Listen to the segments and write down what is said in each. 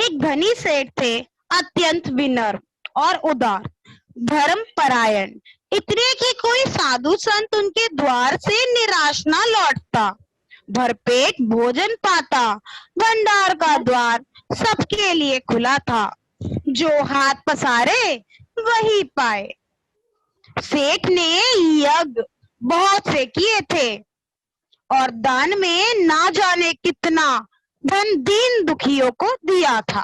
एक धनी सेठ थे, अत्यंत विनम्र और उदार, धर्म परायण, इतने कि कोई साधु संत उनके द्वार से निराश न लौटता, भरपेट भोजन पाता। भंडार का द्वार सबके लिए खुला था, जो हाथ पसारे वही पाए। सेठ ने यज्ञ बहुत से किए थे और दान में ना जाने कितना धन दीन दुखियों को दिया था,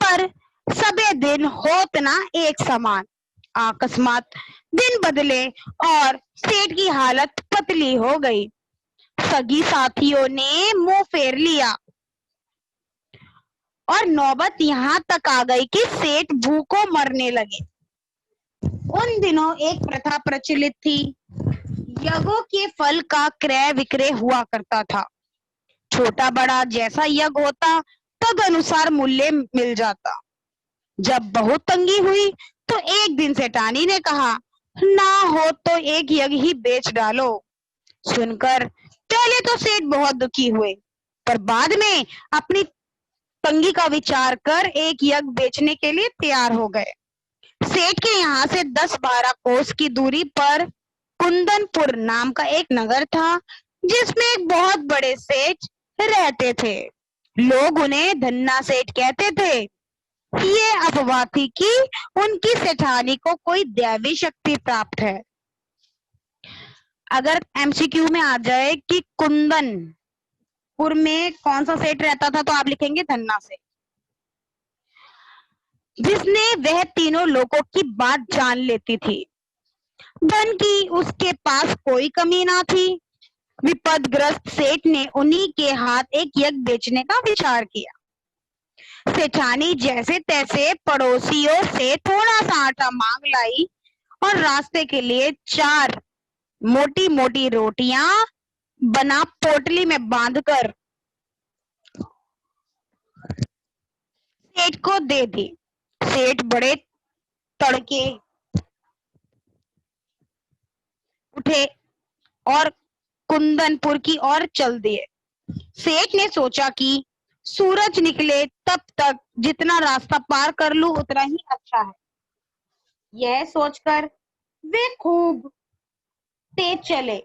पर सबे दिन होत ना एक समान। अकस्मात दिन बदले और सेठ की हालत पतली हो गई। सगी साथियों ने मुंह फेर लिया और नौबत यहाँ तक आ गई कि सेठ भूखों मरने लगे। उन दिनों एक प्रथा प्रचलित थी, यज्ञों के फल का क्रय विक्रय हुआ करता था। छोटा बड़ा जैसा यज्ञ होता तद अनुसार मूल्य मिल जाता। जब बहुत तंगी हुई तो एक दिन सेठानी ने कहा, ना हो तो एक यज्ञ ही बेच डालो। सुनकर पहले तो सेठ बहुत दुखी हुए, पर बाद में अपनी तंगी का विचार कर एक यज्ञ बेचने के लिए तैयार हो गए। सेठ के यहाँ से 10-12 कोस की दूरी पर कुंदनपुर नाम का एक नगर था, जिसमें एक बहुत बड़े सेठ रहते थे। लोग उन्हें धन्ना सेठ कहते थे। ये अफवाह थी कि उनकी सेठानी को कोई दैवी शक्ति प्राप्त है। अगर एमसीक्यू में आ जाए कि कुंदनपुर में कौन सा सेठ रहता था, तो आप लिखेंगे धन्ना सेठ, जिसने वह तीनों लोगों की बात जान लेती थी। धन की उसके पास कोई कमी ना थी। विपदग्रस्त सेठ ने उन्हीं के हाथ एक यज्ञ बेचने का विचार किया। सेठानी जैसे तैसे पड़ोसियों से थोड़ा सा आटा मांग लाई और रास्ते के लिए 4 मोटी मोटी रोटियां बना पोटली में बांधकर सेठ को दे दी। सेठ बड़े तड़के उठे और कुंदनपुर की ओर चल दिए। सेठ ने सोचा कि सूरज निकले तब तक जितना रास्ता पार कर लूं उतना ही अच्छा है। यह सोचकर वे खूब तेज चले,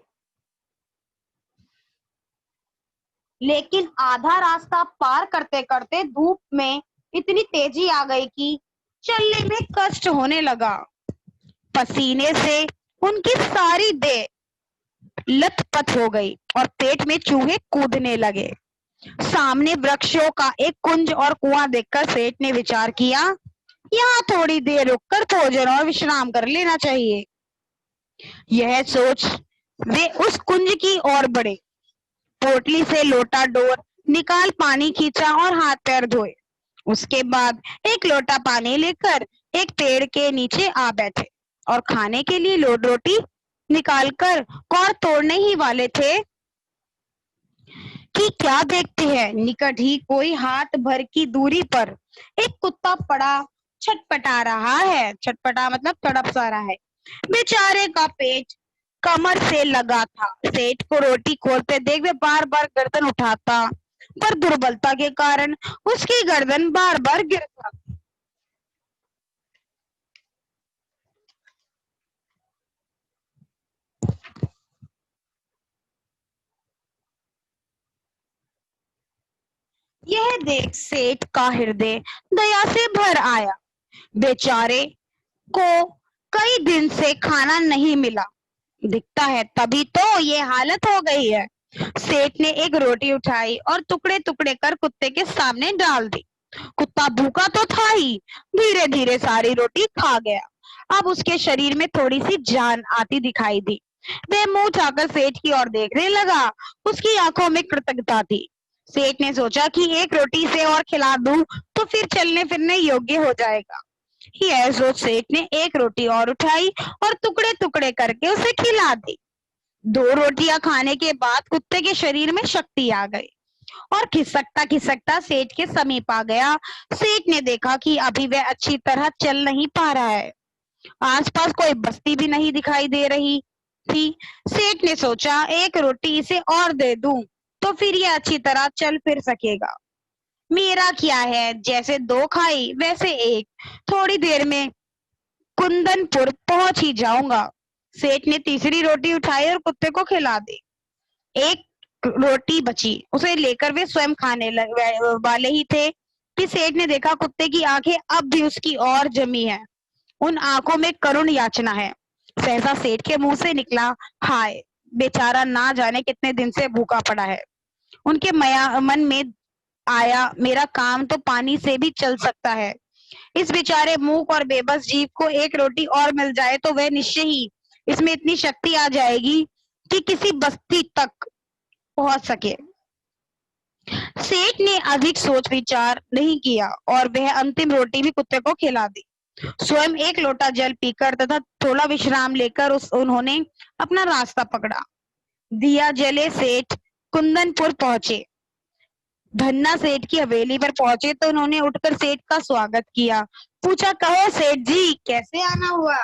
लेकिन आधा रास्ता पार करते करते धूप में इतनी तेजी आ गई कि चलने में कष्ट होने लगा। पसीने से उनकी सारी देह लथपथ हो गई और पेट में चूहे कूदने लगे। सामने वृक्षों का एक कुंज और कुआं देखकर सेठ ने विचार किया, यहाँ थोड़ी देर रुककर भोजन और विश्राम कर लेना चाहिए। यह सोच वे उस कुंज की ओर बढ़े। पोटली से लोटा डोर निकाल पानी खींचा और हाथ पैर धोए। उसके बाद एक लोटा पानी लेकर एक पेड़ के नीचे आ बैठे और खाने के लिए लोट रोटी निकालकर कौर तोड़ने ही वाले थे कि क्या देखते हैं, निकट ही कोई हाथ भर की दूरी पर एक कुत्ता पड़ा छटपटा रहा है। छटपटा मतलब तड़प सा रहा है। बेचारे का पेट कमर से लगा था। सेठ को रोटी खोलते देख वे बार बार गर्दन उठाता, पर दुर्बलता के कारण उसकी गर्दन बार बार गिरता। यह देख सेठ का हृदय दया से भर आया। बेचारे को कई दिन से खाना नहीं मिला दिखता है, तभी तो ये हालत हो गई है। सेठ ने एक रोटी उठाई और टुकड़े टुकड़े कर कुत्ते के सामने डाल दी। कुत्ता भूखा तो था ही, धीरे धीरे सारी रोटी खा गया। अब उसके शरीर में थोड़ी सी जान आती दिखाई दी। वह मुंह उठाकर सेठ की ओर देखने लगा। उसकी आंखों में कृतज्ञता थी। सेठ ने सोचा कि एक रोटी से और खिला दूं तो फिर चलने फिरने योग्य हो जाएगा। यह सोच सेठ ने एक रोटी और उठाई और टुकड़े टुकड़े करके उसे खिला दी। 2 रोटियां खाने के बाद कुत्ते के शरीर में शक्ति आ गई और खिसकता खिसकता सेठ के समीप आ गया। सेठ ने देखा कि अभी वह अच्छी तरह चल नहीं पा रहा है। आसपास कोई बस्ती भी नहीं दिखाई दे रही थी। सेठ ने सोचा एक रोटी इसे और दे दूं तो फिर ये अच्छी तरह चल फिर सकेगा। मेरा क्या है, जैसे दो खाई वैसे एक, थोड़ी देर में कुंदनपुर पहुंच ही जाऊंगा। सेठ ने तीसरी रोटी उठाई और कुत्ते को खिला दी। एक रोटी बची, उसे लेकर वे स्वयं वाले ही थे कि सेठ ने देखा कुत्ते की आंखें अब भी उसकी ओर जमी है। उन आंखों में करुण याचना है। सहसा सेठ के मुंह से निकला, हाय बेचारा ना जाने कितने दिन से भूखा पड़ा है। उनके मन में आया, मेरा काम तो पानी से भी चल सकता है। इस बेचारे मूक और बेबस जीव को एक रोटी और मिल जाए तो वह निश्चय ही इसमें इतनी शक्ति आ जाएगी कि किसी बस्ती तक पहुंच सके। सेठ ने अधिक सोच विचार नहीं किया और वह अंतिम रोटी भी कुत्ते को खिला दी। स्वयं एक लोटा जल पीकर तथा थोड़ा विश्राम लेकर उन्होंने अपना रास्ता पकड़ा। दिया जले सेठ कुंदनपुर पहुंचे। धन्ना सेठ की हवेली पर पहुंचे तो उन्होंने उठकर सेठ का स्वागत किया। पूछा, कहो सेठ जी कैसे आना हुआ?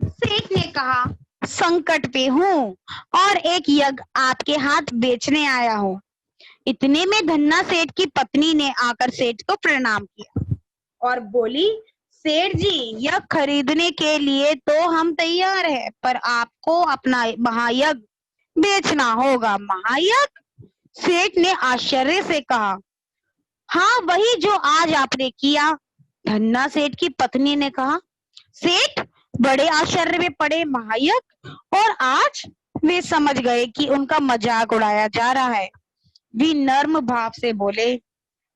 सेठ ने कहा, संकट पे हूँ और एक यज्ञ आपके हाथ बेचने आया हूँ। इतने में धन्ना सेठ की पत्नी ने आकर सेठ को प्रणाम किया और बोली, सेठ जी यह खरीदने के लिए तो हम तैयार हैं, पर आपको अपना महायज्ञ बेचना होगा। महायज्ञ? सेठ ने आश्चर्य से कहा, हाँ वही जो आज आपने किया। धन्ना सेठ की पत्नी ने कहा। सेठ बड़े आश्चर्य में पड़े। महायज्ञ? और आज वे समझ गए कि उनका मजाक उड़ाया जा रहा है। वे नर्म भाव से बोले,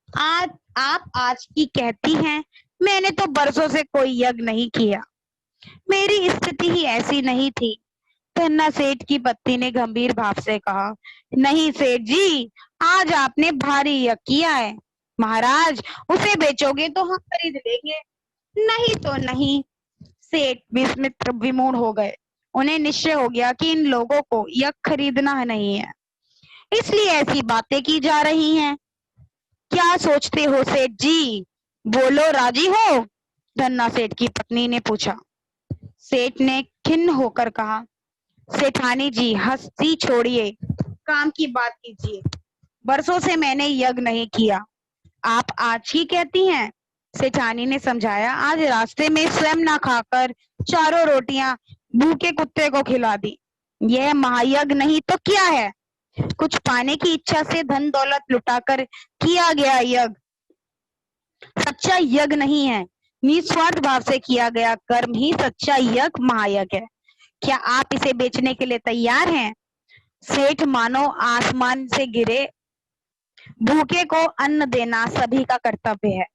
आज आप आज की कहती हैं, मैंने तो बरसों से कोई यज्ञ नहीं किया। मेरी स्थिति ही ऐसी नहीं थी। धन्ना सेठ की पत्नी ने गंभीर भाव से कहा, नहीं सेठ जी, आज आपने भारी यज्ञ किया है। महाराज उसे बेचोगे तो हम खरीद लेंगे, नहीं तो नहीं। सेठ विस्मित विमूढ़ हो गए। उन्हें निश्चय हो गया कि इन लोगों को यज्ञ खरीदना नहीं है, इसलिए ऐसी बातें की जा रही हैं। क्या सोचते हो सेठ जी, बोलो राजी हो? धन्ना सेठ की पत्नी ने पूछा। सेठ ने खिन्न होकर कहा, सेठानी जी हंसी छोड़िए, काम की बात कीजिए। बरसों से मैंने यज्ञ नहीं किया, आप आज ही कहती हैं। सेठानी ने समझाया, आज रास्ते में स्वयं ना खाकर चारों रोटियां भूखे कुत्ते को खिला दी। यह महायज्ञ नहीं तो क्या है? कुछ पाने की इच्छा से धन दौलत लुटाकर किया गया यज्ञ सच्चा यज्ञ नहीं है। निस्वार्थ भाव से किया गया कर्म ही सच्चा यज्ञ महायज्ञ है। क्या आप इसे बेचने के लिए तैयार हैं? सेठ मानो आसमान से गिरे। भूखे को अन्न देना सभी का कर्तव्य है,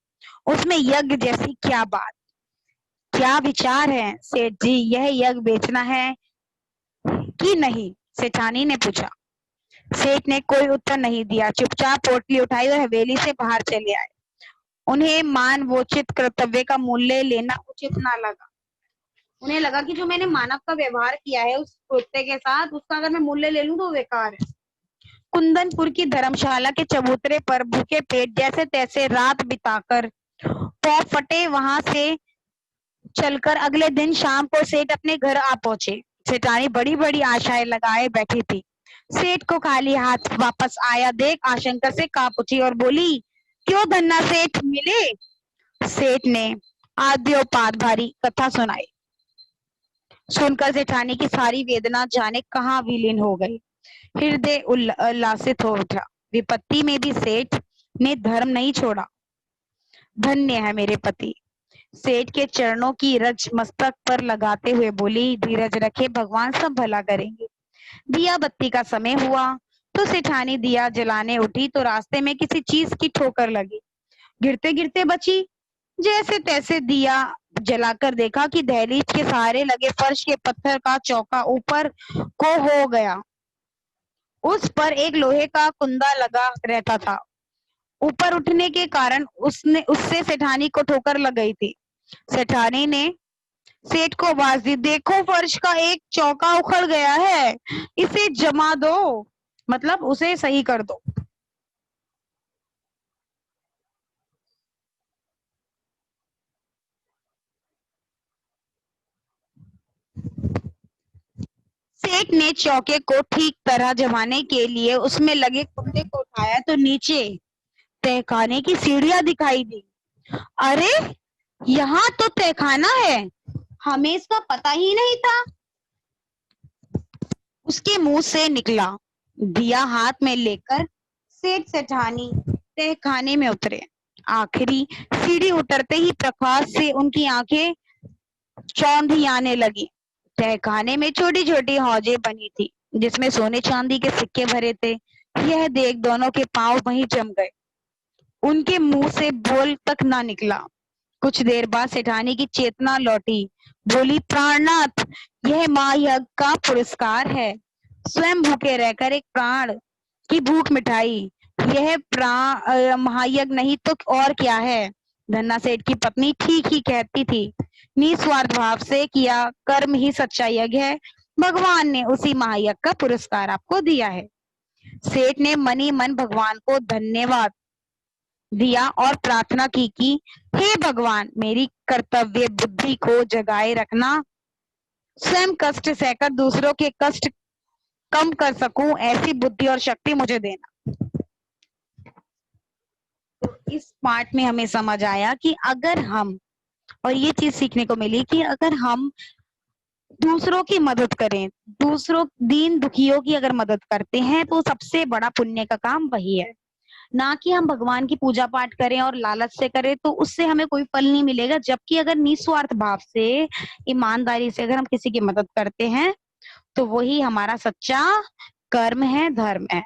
उसमें यज्ञ जैसी क्या बात? क्या विचार है सेठ जी, यह यज्ञ बेचना है कि नहीं? सेठानी ने पूछा। सेठ ने कोई उत्तर नहीं दिया, चुपचाप पोटली उठाई और हवेली से बाहर चले आए। उन्हें मानवोचित कर्तव्य का मूल्य लेना उचित ना लगा। उन्हें लगा कि जो मैंने मानव का व्यवहार किया है उस कुत्ते के साथ, उसका अगर मैं मूल्य ले लूं तो बेकार है। कुंदनपुर की धर्मशाला के चबूतरे पर भूखे पेट जैसे तैसे रात बिताकर पौ फटे वहां से चलकर अगले दिन शाम को सेठ अपने घर आ पहुंचे। सेठानी बड़ी बड़ी आशाएं लगाए बैठी थी। सेठ को खाली हाथ वापस आया देख आशंका से कांप उठी और बोली, क्यों धन्ना सेठ मिले? सेठ ने आद्योपात भारी कथा सुनाई। सुनकर सेठानी की सारी वेदना जाने कहाँ विलीन हो गई। हृदय उल्लासित हो उठा। विपत्ति में भी सेठ ने धर्म नहीं छोड़ा। धन्य है मेरे पति। सेठ के चरणों की रज मस्तक पर लगाते हुए बोली, धीरज रखे, भगवान सब भला करेंगे। दिया बत्ती का समय हुआ तो सेठानी दिया जलाने उठी तो रास्ते में किसी चीज की ठोकर लगी। गिरते गिरते बची। जैसे तैसे दिया जलाकर देखा कि दहलीज के सहारे लगे फर्श के पत्थर का चौका ऊपर को हो गया। उस पर एक लोहे का कुंदा लगा रहता था। ऊपर उठने के कारण उससे सेठानी को ठोकर लग गई थी। सेठानी ने सेठ को आवाज दी, देखो फर्श का एक चौका उखड़ गया है, इसे जमा दो, मतलब उसे सही कर दो। सेठ ने चौके को ठीक तरह जमाने के लिए उसमें लगे कुंडे को उठाया तो नीचे तहखाने की सीढ़ियां दिखाई दी। अरे, यहाँ तो तहखाना है, हमें इसका पता ही नहीं था, उसके मुंह से निकला। दिया हाथ में लेकर सेठ सेठानी तहखाने में उतरे। आखिरी सीढ़ी उतरते ही प्रकाश से उनकी आंखें चौंधी आने लगी। तहखाने में छोटी छोटी हौजें बनी थी जिसमें सोने चांदी के सिक्के भरे थे। यह देख दोनों के पांव वहीं जम गए। उनके मुंह से बोल तक ना निकला। कुछ देर बाद सेठानी की चेतना लौटी। बोली, प्राणनाथ, यह महायज्ञ का पुरस्कार है। स्वयं भूखे रहकर एक प्राण की भूख मिठाई। यह महायज्ञ नहीं तो और क्या है। धन्ना सेठ की पत्नी ठीक ही कहती थी। निस्वार्थ भाव से किया कर्म ही सच्चा यज्ञ है। भगवान ने उसी महायज्ञ का पुरस्कार आपको दिया है। सेठ ने मनी मन भगवान को धन्यवाद दिया और प्रार्थना की कि हे भगवान, मेरी कर्तव्य बुद्धि को जगाए रखना, स्वयं कष्ट सहकर दूसरों के कष्ट कम कर सकूं, ऐसी बुद्धि और शक्ति मुझे देना। तो इस पार्ट में हमें समझ आया कि अगर हम, और ये चीज सीखने को मिली कि अगर हम दूसरों की मदद करें, दूसरों दीन दुखियों की अगर मदद करते हैं तो सबसे बड़ा पुण्य का काम वही है। ना कि हम भगवान की पूजा पाठ करें और लालच से करें तो उससे हमें कोई फल नहीं मिलेगा। जबकि अगर निस्वार्थ भाव से, ईमानदारी से अगर हम किसी की मदद करते हैं तो वही हमारा सच्चा कर्म है, धर्म है।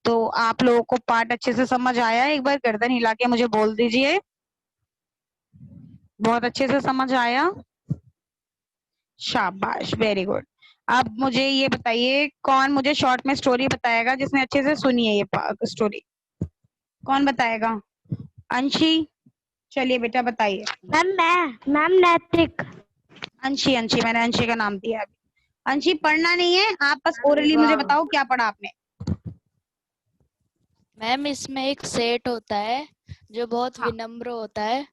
तो आप लोगों को पाठ अच्छे से समझ आया? एक बार गर्दन हिला के मुझे बोल दीजिए, बहुत अच्छे से समझ आया? शाबाश, वेरी गुड। अब मुझे ये बताइए, कौन मुझे शॉर्ट में स्टोरी बताएगा जिसने अच्छे से सुनी है ये स्टोरी? कौन बताएगा? अंशी, चलिए बेटा बताइए। मैम नैतिक। अंशी, अंशी, मैंने अंशी का नाम दिया अभी। अंशी, पढ़ना नहीं है, आप बस ओरली मुझे बताओ क्या पढ़ा आपने। मैम इसमें एक सेठ होता है जो बहुत हाँ। विनम्र होता है।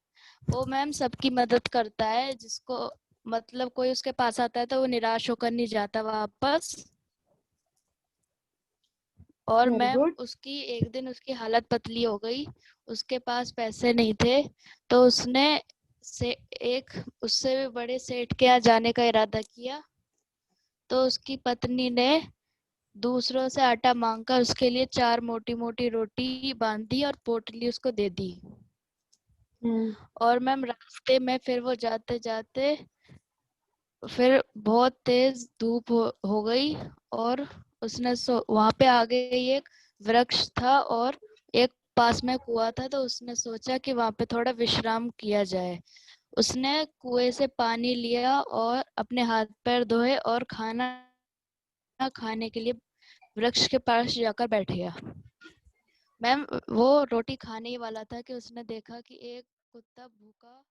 वो मैम सबकी मदद करता है, जिसको मतलब कोई उसके पास आता है तो वो निराश होकर नहीं जाता वापस। और वेरी मैम गुड। उसकी एक दिन उसकी हालत पतली हो गई, उसके पास पैसे नहीं थे, तो उसने से एक उससे भी बड़े सेठ के यहाँ जाने का इरादा किया। तो उसकी पत्नी ने दूसरों से आटा मांगकर उसके लिए 4 मोटी मोटी रोटी बांधी और पोटली उसको दे दी। और मैम रास्ते में फिर वो जाते जाते फिर बहुत तेज धूप हो गई और उसने वहां पे आगे एक वृक्ष था और एक पास में कुआं था, तो उसने सोचा कि वहां पे थोड़ा विश्राम किया जाए। उसने कुएं से पानी लिया और अपने हाथ पैर धोए और खाना खाने के लिए वृक्ष के पास जाकर बैठ गया। मैम वो रोटी खाने ही वाला था कि उसने देखा कि एक कुत्ता भूखा